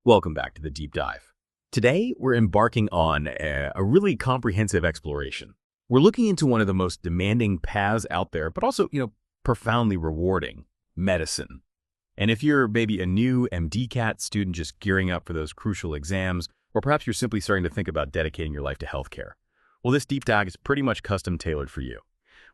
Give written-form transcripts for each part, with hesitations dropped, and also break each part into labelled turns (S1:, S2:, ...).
S1: Welcome back to the Deep Dive. Today, we're embarking on a really comprehensive exploration. We're looking into one of the most demanding paths out there, but also, profoundly rewarding, medicine. And if you're maybe a new MD-CAT student just gearing up for those crucial exams, or perhaps you're simply starting to think about dedicating your life to healthcare, well, this deep dive is pretty much custom tailored for you.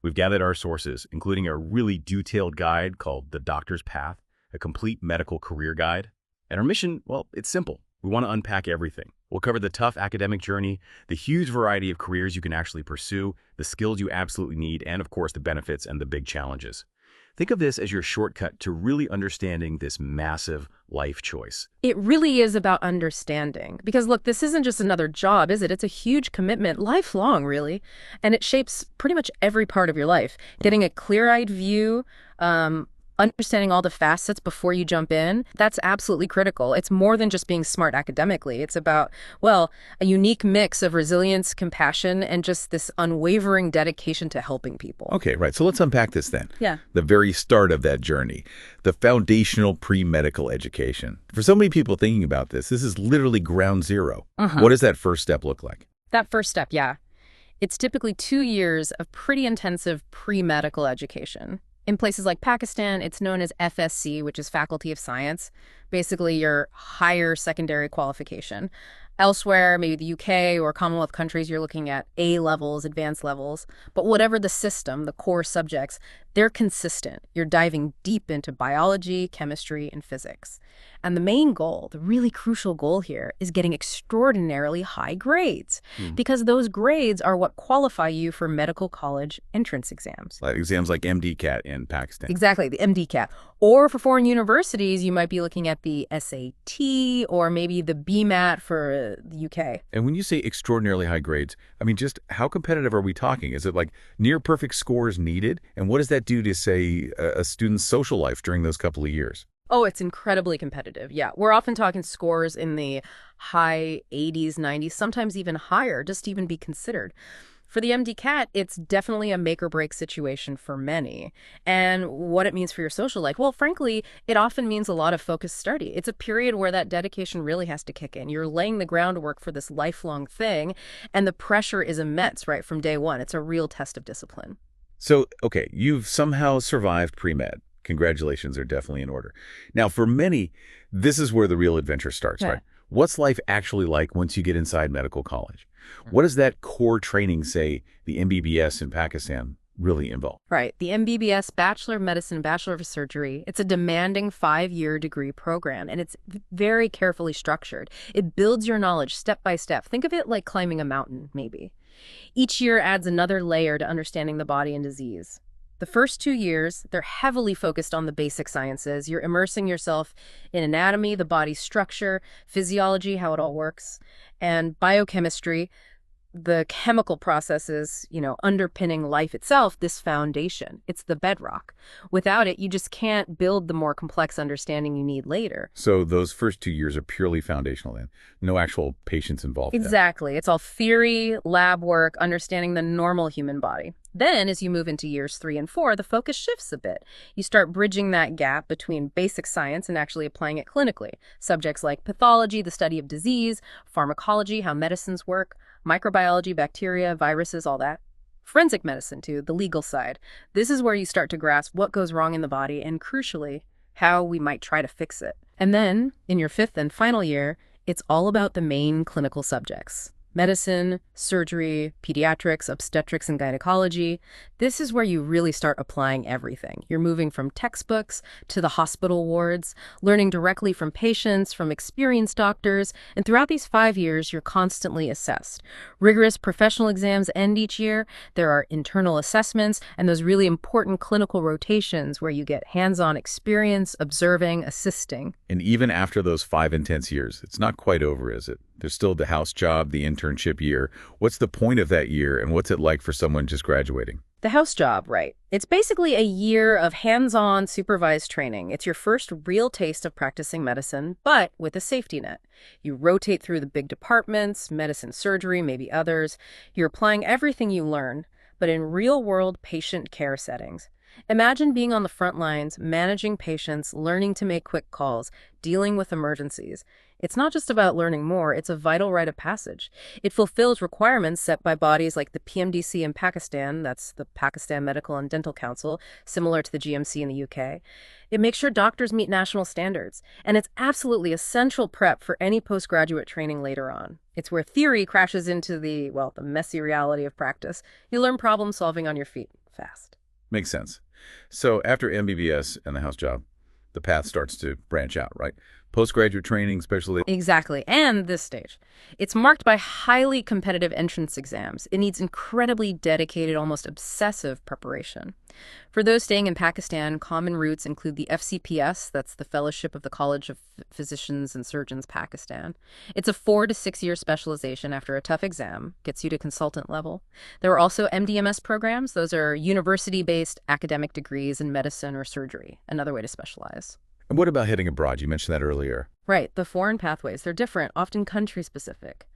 S1: We've gathered our sources, including a really detailed guide called The Doctor's Path, a complete medical career guide. And our mission, well, it's simple. We want to unpack everything. We'll cover the tough academic journey, the huge variety of careers you can actually pursue, the skills you absolutely need, and of course, the benefits and the big challenges. Think of this as your shortcut to really understanding this massive life choice.
S2: It really is about understanding. Because look, this isn't just another job, is it? It's a huge commitment, lifelong, really. And it shapes pretty much every part of your life. Getting a clear-eyed view, understanding all the facets before you jump in, that's absolutely critical. It's more than just being smart academically. It's about, well, a unique mix of resilience, compassion, and just this unwavering dedication to helping people.
S3: Okay, right. So let's unpack this then.
S2: Yeah.
S3: The very start of that journey, the foundational pre-medical education. For so many people thinking about this is literally ground zero. What does that first step look like?
S2: That first step, yeah. It's typically 2 years of pretty intensive pre-medical education. In places like Pakistan, it's known as FSC, which is Faculty of Science, basically your higher secondary qualification. Elsewhere, maybe the UK or Commonwealth countries, you're looking at A levels, advanced levels. But whatever the system, the core subjects, they're consistent. You're diving deep into biology, chemistry, and physics. And the main goal, the really crucial goal here, is getting extraordinarily high grades. Because those grades are what qualify you for medical college entrance exams.
S3: Like exams like MD-CAT in Pakistan.
S2: Exactly, the MD-CAT. Or for foreign universities, you might be looking at the SAT or maybe the BMAT for the UK.
S3: And when you say extraordinarily high grades, I mean, just how competitive are we talking? Is it like near perfect scores needed? And what does that do to, say, a student's social life during those couple of years?
S2: Oh, it's incredibly competitive. Yeah, we're often talking scores in the high 80s, 90s, sometimes even higher, just to even be considered. For the MD-CAT, it's definitely a make-or-break situation for many. And what it means for your social life, well, frankly, it often means a lot of focused study. It's a period where that dedication really has to kick in. You're laying the groundwork for this lifelong thing, and the pressure is immense right from day one. It's a real test of discipline.
S3: So, okay, you've somehow survived pre-med. Congratulations are definitely in order. Now, for many, this is where the real adventure starts, right? What's life actually like once you get inside medical college? What does that core training, say, the MBBS in Pakistan, really involve?
S2: Right. The MBBS, Bachelor of Medicine, Bachelor of Surgery, it's a demanding 5-year degree program, and it's very carefully structured. It builds your knowledge step by step. Think of it like climbing a mountain, maybe. Each year adds another layer to understanding the body and disease. The first 2 years, they're heavily focused on the basic sciences. You're immersing yourself in anatomy, the body's structure, physiology, how it all works, and biochemistry, the chemical processes, underpinning life itself, this foundation. It's the bedrock. Without it, you just can't build the more complex understanding you need later.
S3: So those first 2 years are purely foundational then? No actual patients involved?
S2: Exactly. It's all theory, lab work, understanding the normal human body. Then, as you move into years 3 and 4, the focus shifts a bit. You start bridging that gap between basic science and actually applying it clinically. Subjects like pathology, the study of disease, pharmacology, how medicines work, microbiology, bacteria, viruses, all that. Forensic medicine, too, the legal side. This is where you start to grasp what goes wrong in the body and, crucially, how we might try to fix it. And then, in your 5th and final year, it's all about the main clinical subjects. Medicine, surgery, pediatrics, obstetrics, and gynecology. This is where you really start applying everything. You're moving from textbooks to the hospital wards, learning directly from patients, from experienced doctors, and throughout these 5 years, you're constantly assessed. Rigorous professional exams end each year. There are internal assessments, and those really important clinical rotations where you get hands-on experience, observing, assisting.
S3: And even after those 5 intense years, it's not quite over, is it? There's still the house job, the internship year. What's the point of that year, and what's it like for someone just graduating?
S2: The house job, right. It's basically a year of hands-on supervised training. It's your first real taste of practicing medicine, but with a safety net. You rotate through the big departments, medicine, surgery, maybe others. You're applying everything you learn, but in real-world patient care settings. Imagine being on the front lines, managing patients, learning to make quick calls, dealing with emergencies. It's not just about learning more, it's a vital rite of passage. It fulfills requirements set by bodies like the PMDC in Pakistan, that's the Pakistan Medical and Dental Council, similar to the GMC in the UK. It makes sure doctors meet national standards, and it's absolutely essential prep for any postgraduate training later on. It's where theory crashes into the messy reality of practice. You learn problem solving on your feet fast.
S3: Makes sense. So after MBBS and the house job, the path starts to branch out, right? Postgraduate training, especially.
S2: Exactly. And this stage. It's marked by highly competitive entrance exams. It needs incredibly dedicated, almost obsessive preparation. For those staying in Pakistan, common routes include the FCPS, that's the Fellowship of the College of Physicians and Surgeons Pakistan. It's a 4 to 6 year specialization after a tough exam, gets you to consultant level. There are also MDMS programs. Those are university-based academic degrees in medicine or surgery, another way to specialize.
S3: And what about heading abroad? You mentioned that earlier.
S2: Right, the foreign pathways, they're different, often country-specific.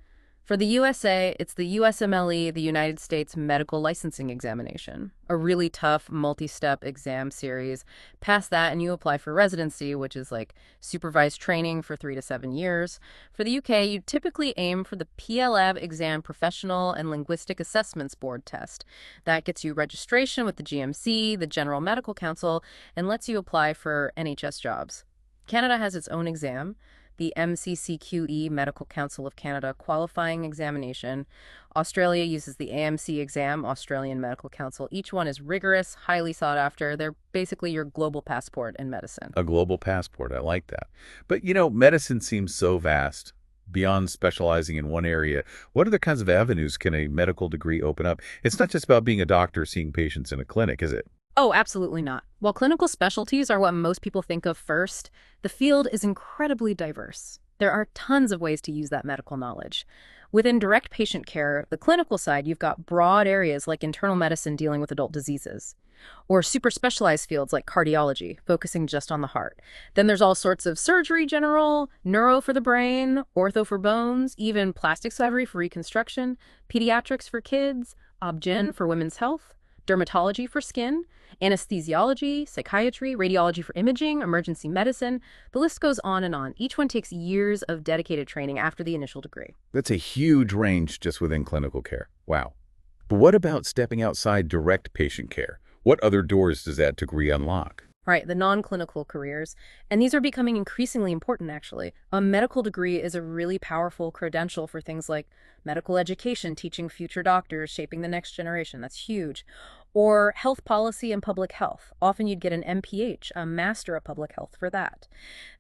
S2: For the USA, it's the USMLE, the United States Medical Licensing Examination, a really tough multi-step exam series. Pass that and you apply for residency, which is like supervised training for 3 to 7 years. For the UK, you typically aim for the PLAB Exam Professional and Linguistic Assessments Board test. That gets you registration with the GMC, the General Medical Council, and lets you apply for NHS jobs. Canada has its own exam, the MCCQE Medical Council of Canada qualifying examination. Australia uses the AMC exam, Australian Medical Council. Each one is rigorous, highly sought after. They're basically your global passport in medicine.
S3: A global passport. I like that. But, medicine seems so vast. Beyond specializing in one area, what other kinds of avenues can a medical degree open up? It's not just about being a doctor seeing patients in a clinic, is it?
S2: Oh, absolutely not. While clinical specialties are what most people think of first, the field is incredibly diverse. There are tons of ways to use that medical knowledge. Within direct patient care, the clinical side, you've got broad areas like internal medicine dealing with adult diseases, or super specialized fields like cardiology, focusing just on the heart. Then there's all sorts of surgery general, neuro for the brain, ortho for bones, even plastic surgery for reconstruction, pediatrics for kids, obgyn for women's health, dermatology for skin, anesthesiology, psychiatry, radiology for imaging, emergency medicine. The list goes on and on. Each one takes years of dedicated training after the initial degree.
S3: That's a huge range just within clinical care. Wow. But what about stepping outside direct patient care? What other doors does that degree unlock?
S2: Right, the non-clinical careers. And these are becoming increasingly important, actually. A medical degree is a really powerful credential for things like medical education, teaching future doctors, shaping the next generation. That's huge. Or health policy and public health. Often you'd get an MPH, a Master of Public Health, for that.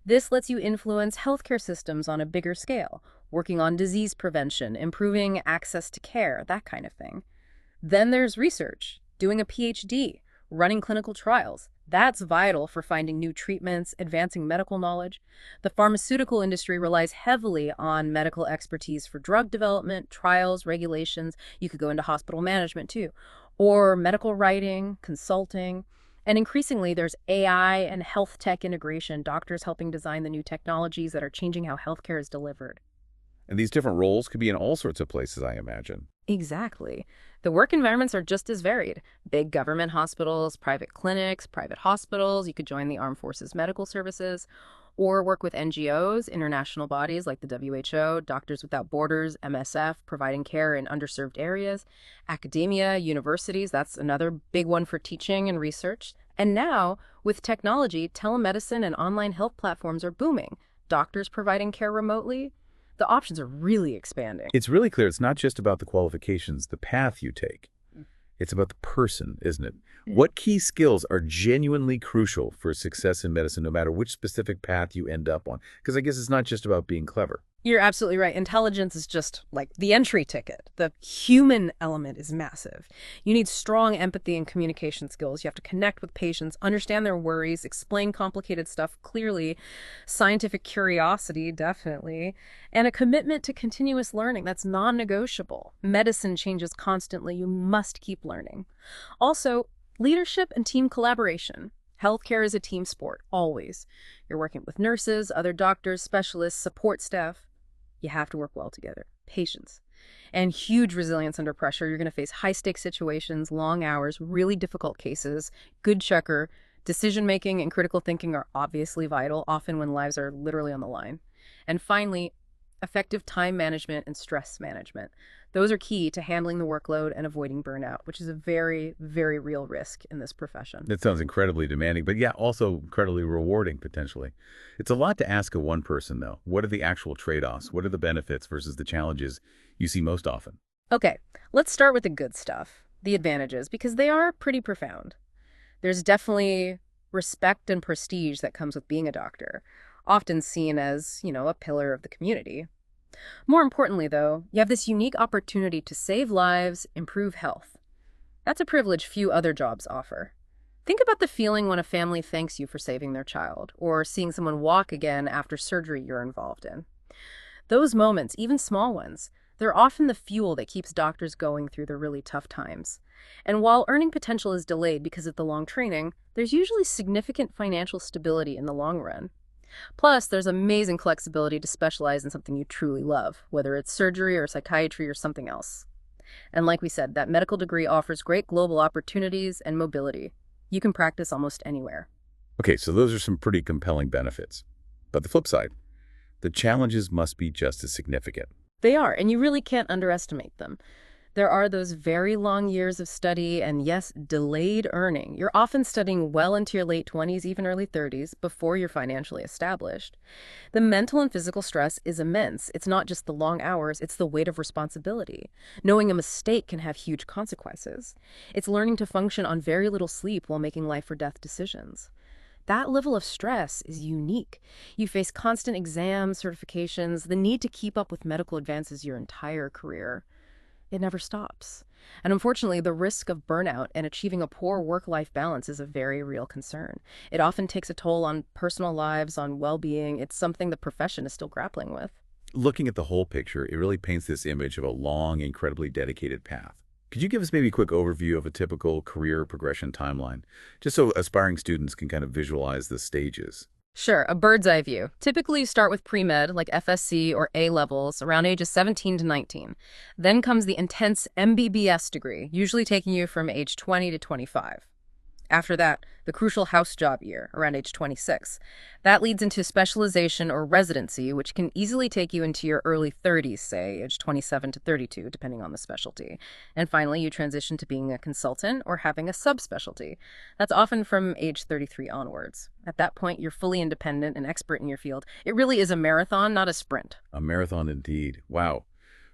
S2: This lets you influence healthcare systems on a bigger scale, working on disease prevention, improving access to care, that kind of thing. Then there's research, doing a PhD, running clinical trials. That's vital for finding new treatments, advancing medical knowledge. The pharmaceutical industry relies heavily on medical expertise for drug development, trials, regulations. You could go into hospital management too, or medical writing, consulting. And increasingly, there's AI and health tech integration, doctors helping design the new technologies that are changing how healthcare is delivered.
S3: And these different roles could be in all sorts of places, I imagine.
S2: Exactly. The work environments are just as varied. Big government hospitals, private clinics, private hospitals. You could join the Armed Forces Medical Services or work with NGOs, international bodies like the WHO, Doctors Without Borders, MSF, providing care in underserved areas. Academia, universities, that's another big one for teaching and research. And now, with technology, telemedicine and online health platforms are booming. Doctors providing care remotely. The options are really expanding.
S3: It's really clear it's not just about the qualifications, the path you take. It's about the person, isn't it? What key skills are genuinely crucial for success in medicine, no matter which specific path you end up on? Because I guess it's not just about being clever.
S2: You're absolutely right. Intelligence is just like the entry ticket. The human element is massive. You need strong empathy and communication skills. You have to connect with patients, understand their worries, explain complicated stuff clearly, scientific curiosity, definitely, and a commitment to continuous learning. That's non-negotiable. Medicine changes constantly. You must keep learning. Also, leadership and team collaboration. Healthcare is a team sport, always. You're working with nurses, other doctors, specialists, support staff. You have to work well together. Patience. And huge resilience under pressure. You're going to face high-stakes situations, long hours, really difficult cases, good checker. Decision-making and critical thinking are obviously vital, often when lives are literally on the line. And finally, effective time management and stress management. Those are key to handling the workload and avoiding burnout, which is a very, very real risk in this profession.
S3: That sounds incredibly demanding, but yeah, also incredibly rewarding potentially. It's a lot to ask of one person, though. What are the actual trade-offs? What are the benefits versus the challenges you see most often?
S2: Okay, let's start with the good stuff, the advantages, because they are pretty profound. There's definitely respect and prestige that comes with being a doctor, often seen as, a pillar of the community. More importantly, though, you have this unique opportunity to save lives, improve health. That's a privilege few other jobs offer. Think about the feeling when a family thanks you for saving their child, or seeing someone walk again after surgery you're involved in. Those moments, even small ones, they're often the fuel that keeps doctors going through the really tough times. And while earning potential is delayed because of the long training, there's usually significant financial stability in the long run. Plus, there's amazing flexibility to specialize in something you truly love, whether it's surgery or psychiatry or something else. And like we said, that medical degree offers great global opportunities and mobility. You can practice almost anywhere.
S3: Okay, so those are some pretty compelling benefits. But the flip side, the challenges must be just as significant.
S2: They are, and you really can't underestimate them. There are those very long years of study and, yes, delayed earning. You're often studying well into your late 20s, even early 30s, before you're financially established. The mental and physical stress is immense. It's not just the long hours, it's the weight of responsibility. Knowing a mistake can have huge consequences. It's learning to function on very little sleep while making life or death decisions. That level of stress is unique. You face constant exams, certifications, the need to keep up with medical advances your entire career. It never stops. And unfortunately, the risk of burnout and achieving a poor work-life balance is a very real concern. It often takes a toll on personal lives, on well-being. It's something the profession is still grappling with.
S3: Looking at the whole picture, it really paints this image of a long, incredibly dedicated path. Could you give us maybe a quick overview of a typical career progression timeline, just so aspiring students can kind of visualize the stages?
S2: Sure, a bird's eye view. Typically, you start with pre-med, like FSC or A levels, around ages 17 to 19. Then comes the intense MBBS degree, usually taking you from age 20 to 25. After that, the crucial house job year, around age 26. That leads into specialization or residency, which can easily take you into your early 30s, say, age 27 to 32, depending on the specialty. And finally, you transition to being a consultant or having a subspecialty. That's often from age 33 onwards. At that point, you're fully independent and expert in your field. It really is a marathon, not a sprint.
S3: A marathon indeed. Wow.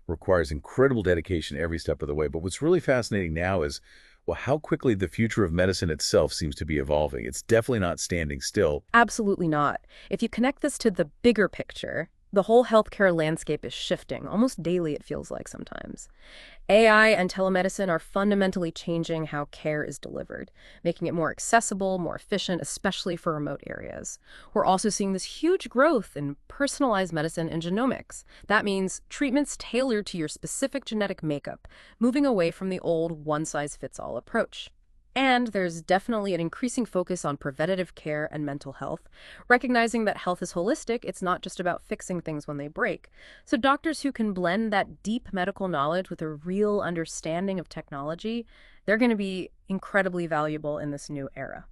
S3: Requires incredible dedication every step of the way. But what's really fascinating now is, well, how quickly the future of medicine itself seems to be evolving. It's definitely not standing still.
S2: Absolutely not. If you connect this to the bigger picture, the whole healthcare landscape is shifting, almost daily it feels like sometimes. AI and telemedicine are fundamentally changing how care is delivered, making it more accessible, more efficient, especially for remote areas. We're also seeing this huge growth in personalized medicine and genomics. That means treatments tailored to your specific genetic makeup, moving away from the old one-size-fits-all approach. And there's definitely an increasing focus on preventative care and mental health, recognizing that health is holistic, it's not just about fixing things when they break. So doctors who can blend that deep medical knowledge with a real understanding of technology, they're going to be incredibly valuable in this new era.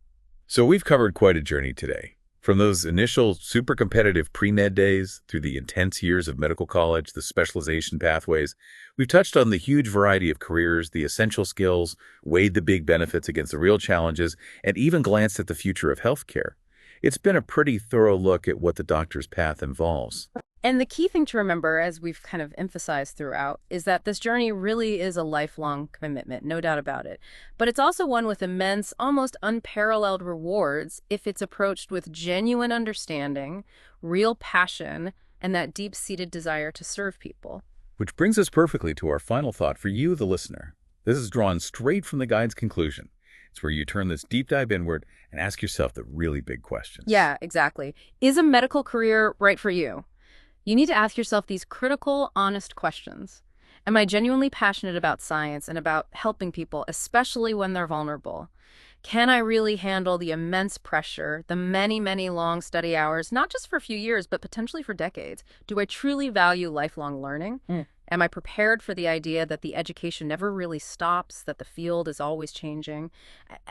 S3: So we've covered quite a journey today. From those initial super competitive pre-med days through the intense years of medical college, the specialization pathways, we've touched on the huge variety of careers, the essential skills, weighed the big benefits against the real challenges, and even glanced at the future of healthcare. It's been a pretty thorough look at what the doctor's path involves.
S2: And the key thing to remember, as we've kind of emphasized throughout, is that this journey really is a lifelong commitment, no doubt about it. But it's also one with immense, almost unparalleled rewards if it's approached with genuine understanding, real passion, and that deep-seated desire to serve people.
S3: Which brings us perfectly to our final thought for you, the listener. This is drawn straight from the guide's conclusion. It's where you turn this deep dive inward and ask yourself the really big questions.
S2: Yeah, exactly. Is a medical career right for you? You need to ask yourself these critical, honest questions. Am I genuinely passionate about science and about helping people, especially when they're vulnerable? Can I really handle the immense pressure, the many, many long study hours, not just for a few years, but potentially for decades? Do I truly value lifelong learning? Am I prepared for the idea that the education never really stops, that the field is always changing?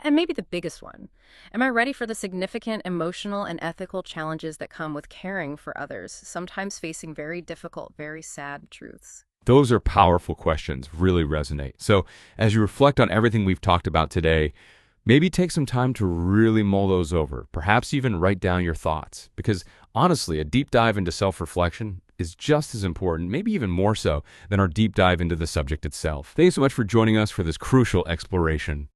S2: And maybe the biggest one, am I ready for the significant emotional and ethical challenges that come with caring for others, sometimes facing very difficult, very sad truths?
S4: Those are powerful questions, really resonate. So as you reflect on everything we've talked about today, maybe take some time to really mull those over, perhaps even write down your thoughts. Because honestly, a deep dive into self-reflection is just as important, maybe even more so, than our deep dive into the subject itself. Thanks so much for joining us for this crucial exploration.